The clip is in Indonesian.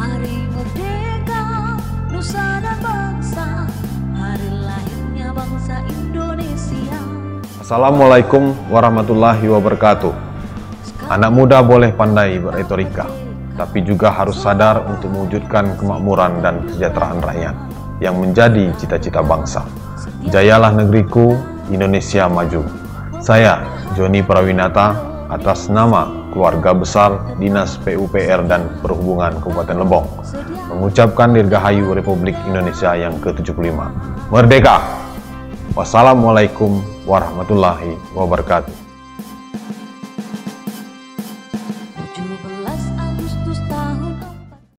Hari merdeka, nusa dan bangsa, hari lahirnya bangsa Indonesia. Assalamualaikum warahmatullahi wabarakatuh. Anak muda boleh pandai berretorika, tapi juga harus sadar untuk mewujudkan kemakmuran dan kesejahteraan rakyat yang menjadi cita-cita bangsa. Jayalah negeriku, Indonesia maju. Saya, Joni Prawinata, atas nama keluarga besar Dinas PUPR dan Perhubungan Kabupaten Lebong, mengucapkan Dirgahayu Republik Indonesia yang ke-75. Merdeka! Wassalamualaikum warahmatullahi wabarakatuh.